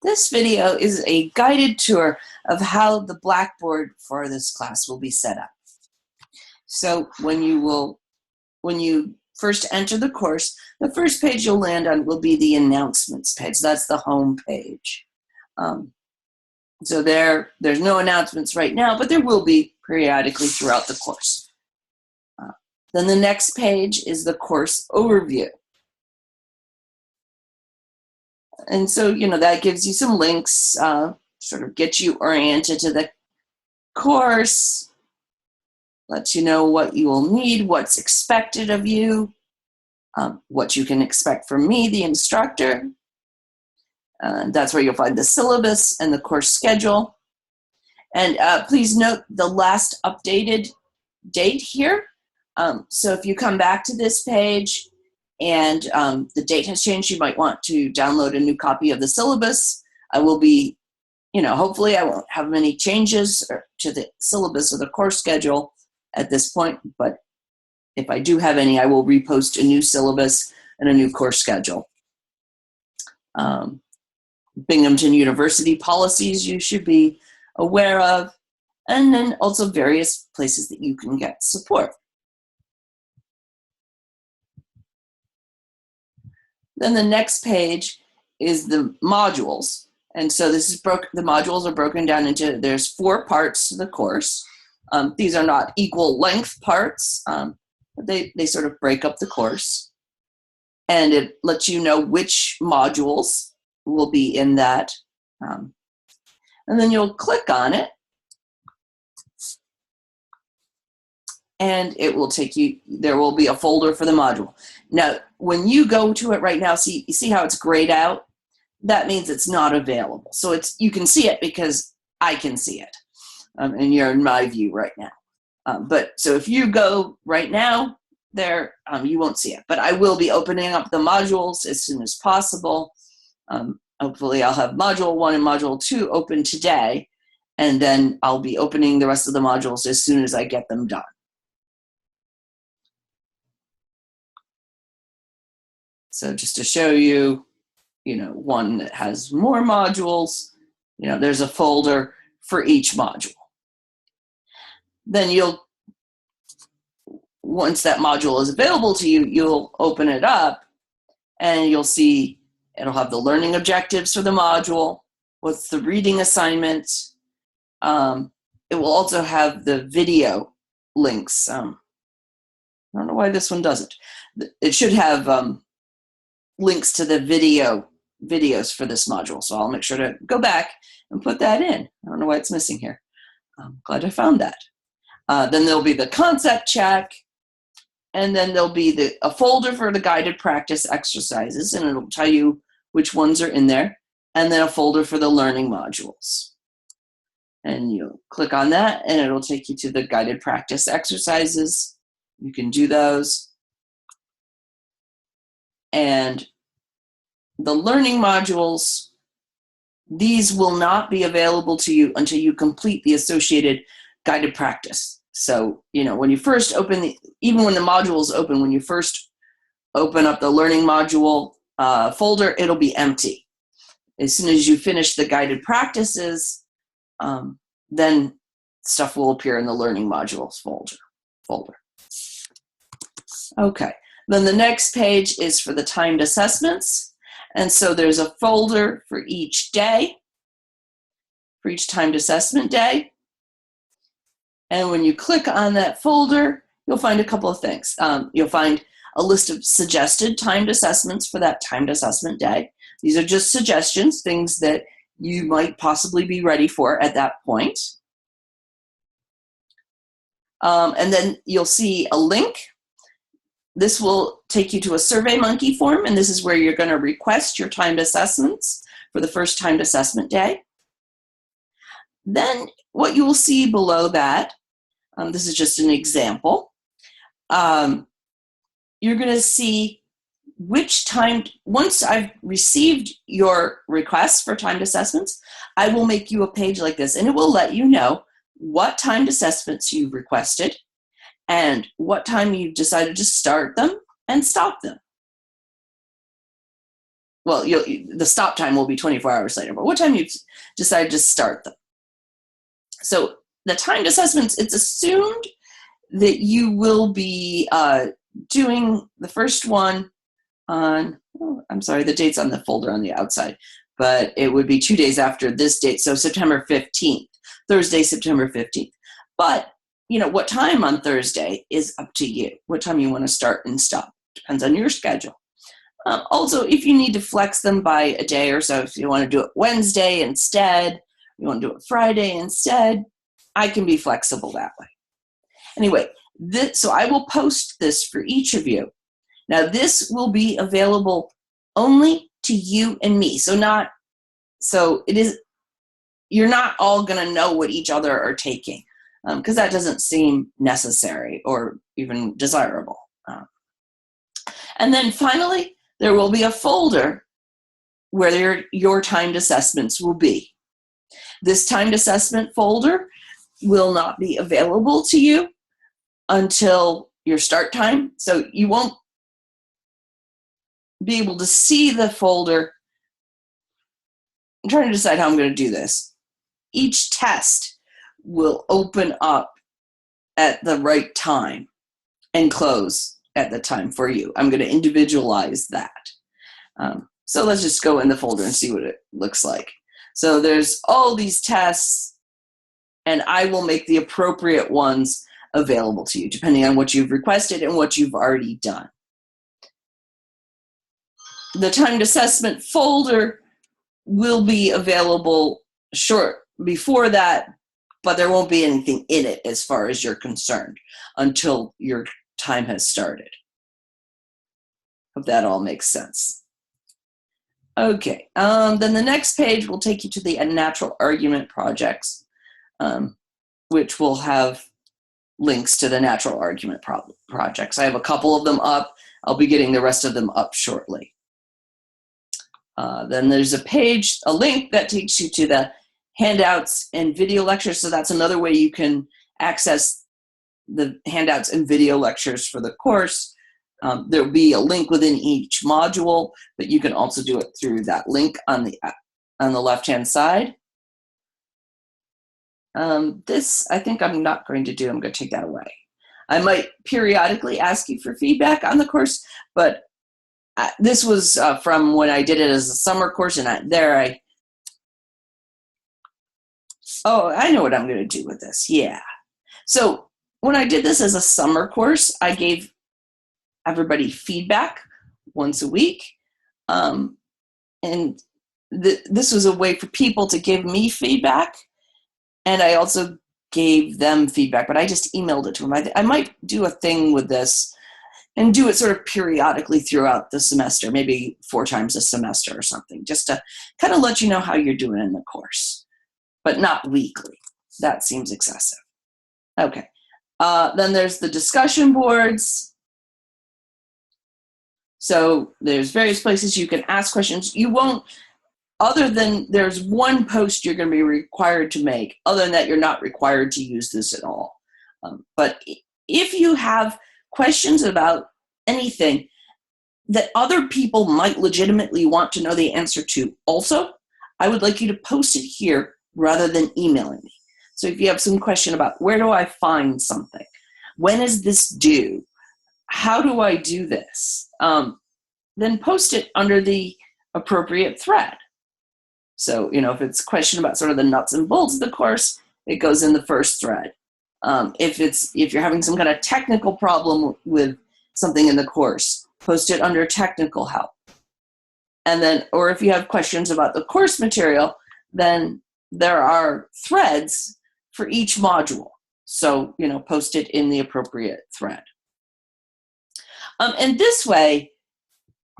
This video is a guided tour of how the Blackboard for this class will be set up. So when you first enter the course, the first page you'll land on will be the announcements page. That's the home page. So there's no announcements right now, but there will be periodically throughout the course. Then the next page is the course overview. And so, that gives you some links, sort of get you oriented to the course, lets you know what you will need, what's expected of you, what you can expect from me, the instructor. That's where you'll find the syllabus and the course schedule. And please note the last updated date here. So if you come back to this page and the date has changed, you might want to download a new copy of the syllabus. I will be, hopefully I won't have many changes to the syllabus or the course schedule at this point, but if I do have any, I will repost a new syllabus and a new course schedule. Binghamton University policies you should be aware of, and then also various places that you can get support. Then the next page is the modules. And so the modules are broken down into, there's 4 parts to the course. These are not equal length parts, but they sort of break up the course. And it lets you know which modules will be in that. And then you'll click on it. And it will take you, there will be a folder for the module. Now, when you go to it right now, you see how it's grayed out? That means it's not available. So you can see it because I can see it. And you're in my view right now. So if you go right now there, you won't see it. But I will be opening up the modules as soon as possible. Hopefully I'll have module 1 and module 2 open today. And then I'll be opening the rest of the modules as soon as I get them done. So just to show you, one that has more modules, there's a folder for each module. Then once that module is available to you, you'll open it up and you'll see it'll have the learning objectives for the module, what's the reading assignment. It will also have the video links. I don't know why this one doesn't. It should have links to the videos for this module. So I'll make sure to go back and put that in. I don't know why it's missing here. I'm glad I found that. Then there'll be the concept check, and then there'll be a folder for the guided practice exercises, and it'll tell you which ones are in there, and then a folder for the learning modules. And you click on that, and it'll take you to the guided practice exercises. You can do those. And the learning modules, these will not be available to you until you complete the associated guided practice. So, when you first open even when the module is open, when you first open up the learning module folder, it'll be empty. As soon as you finish the guided practices, then stuff will appear in the learning modules folder. Okay. Then the next page is for the timed assessments. And so there's a folder for each day, for each timed assessment day. And when you click on that folder, you'll find a couple of things. You'll find a list of suggested timed assessments for that timed assessment day. These are just suggestions, things that you might possibly be ready for at that point. And then you'll see a link. This will take you to a SurveyMonkey form, and this is where you're going to request your timed assessments for the first timed assessment day. Then what you will see below that, this is just an example, you're going to see once I've received your requests for timed assessments, I will make you a page like this, and it will let you know what timed assessments you've requested, and what time you've decided to start them and stop them. well, the stop time will be 24 hours later, but what time you decide to start them. So the timed assessments, it's assumed that you will be doing the first one on, I'm sorry, the date's on the folder on the outside, but it would be 2 days after this date, so September 15th, Thursday, September 15th. But, what time on Thursday is up to you, what time you want to start and stop. Depends on your schedule. Also, if you need to flex them by a day or so, if you want to do it Wednesday instead, you want to do it Friday instead, I can be flexible that way. Anyway, so I will post this for each of you. Now, this will be available only to you and me. You're not all going to know what each other are taking, because that doesn't seem necessary or even desirable. And then finally, there will be a folder where your timed assessments will be. This timed assessment folder will not be available to you until your start time. So you won't be able to see the folder. I'm trying to decide how I'm going to do this. Each test will open up at the right time and close at the time for you. I'm going to individualize that. So let's just go in the folder and see what it looks like. So there's all these tests, and I will make the appropriate ones available to you, depending on what you've requested and what you've already done. The timed assessment folder will be available short before that, but there won't be anything in it as far as you're concerned until your time has started. Hope that all makes sense. Okay, then the next page will take you to the natural argument projects, which will have links to the natural argument projects. I have a couple of them up. I'll be getting the rest of them up shortly. Then there's a link that takes you to the handouts and video lectures. So that's another way you can access the handouts and video lectures for the course. There'll be a link within each module, but you can also do it through that link on the left-hand side. This, I think I'm not going to do. I'm going to take that away. I might periodically ask you for feedback on the course, but this was from when I did it as a summer course, and I know what I'm going to do with this. Yeah. So when I did this as a summer course, I gave everybody feedback once a week. And this was a way for people to give me feedback. And I also gave them feedback, but I just emailed it to them. I might do a thing with this and do it sort of periodically throughout the semester, maybe 4 times a semester or something, just to kind of let you know how you're doing in the course, but not weekly. That seems excessive. Okay. Then there's the discussion boards. So there's various places you can ask questions. You won't, other than there's one post you're going to be required to make. Other than that, you're not required to use this at all. But if you have questions about anything that other people might legitimately want to know the answer to also, I would like you to post it here rather than emailing me. So if you have some question about where do I find something? When is this due? How do I do this? Then post it under the appropriate thread. So, if it's a question about sort of the nuts and bolts of the course, it goes in the first thread. If you're having some kind of technical problem with something in the course, post it under technical help. And then, or if you have questions about the course material, then there are threads for each module. So, post it in the appropriate thread. And this way,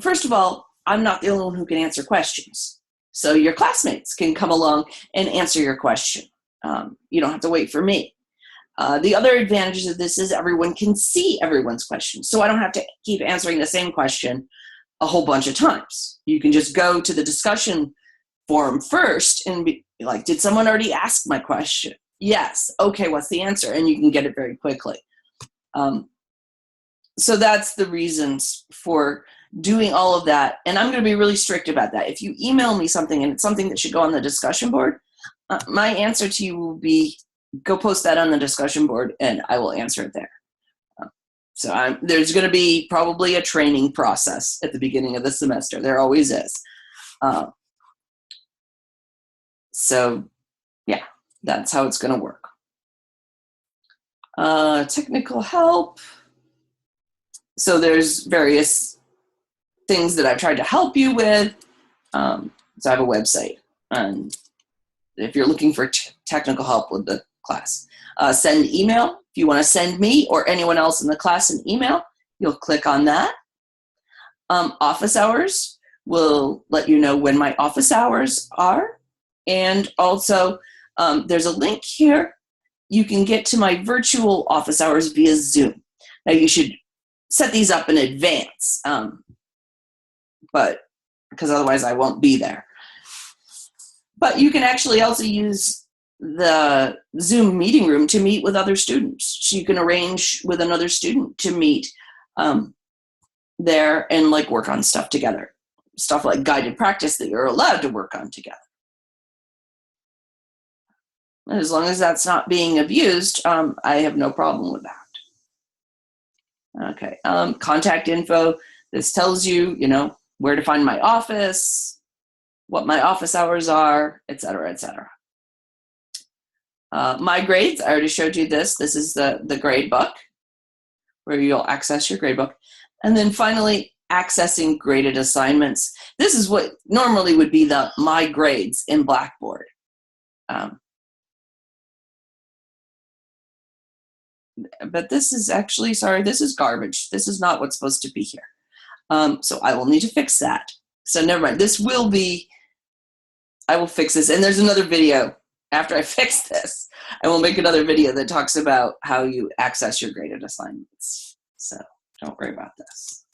first of all, I'm not the only one who can answer questions. So your classmates can come along and answer your question. You don't have to wait for me. The other advantages of this is everyone can see everyone's questions. So I don't have to keep answering the same question a whole bunch of times. You can just go to the discussion forum first and be like, did someone already ask my question? Yes. Okay, what's the answer? And you can get it very quickly. So that's the reasons for doing all of that. And I'm going to be really strict about that. If you email me something and it's something that should go on the discussion board, my answer to you will be, go post that on the discussion board and I will answer it there. So there's going to be probably a training process at the beginning of the semester. There always is. So yeah, that's how it's going to work. Technical help. So there's various things that I've tried to help you with. So I have a website, and if you're looking for technical help with the class, send email. If you want to send me or anyone else in the class an email, you'll click on that. Office hours will let you know when my office hours are. And also, there's a link here. You can get to my virtual office hours via Zoom. Now, you should set these up in advance, but because otherwise I won't be there. But you can actually also use the Zoom meeting room to meet with other students. So you can arrange with another student to meet there and like work on stuff together. Stuff like guided practice that you're allowed to work on together. And as long as that's not being abused, I have no problem with that. Okay, contact info. This tells you, where to find my office, what my office hours are, et cetera, et cetera. My grades, I already showed you this. This is the grade book where you'll access your grade book. And then finally, accessing graded assignments. This is what normally would be the My Grades in Blackboard. But this is actually, sorry, this is garbage. This is not what's supposed to be here. So I will need to fix that. So never mind. This will be, I will fix this. And there's another video after I fix this. I will make another video that talks about how you access your graded assignments. So don't worry about this.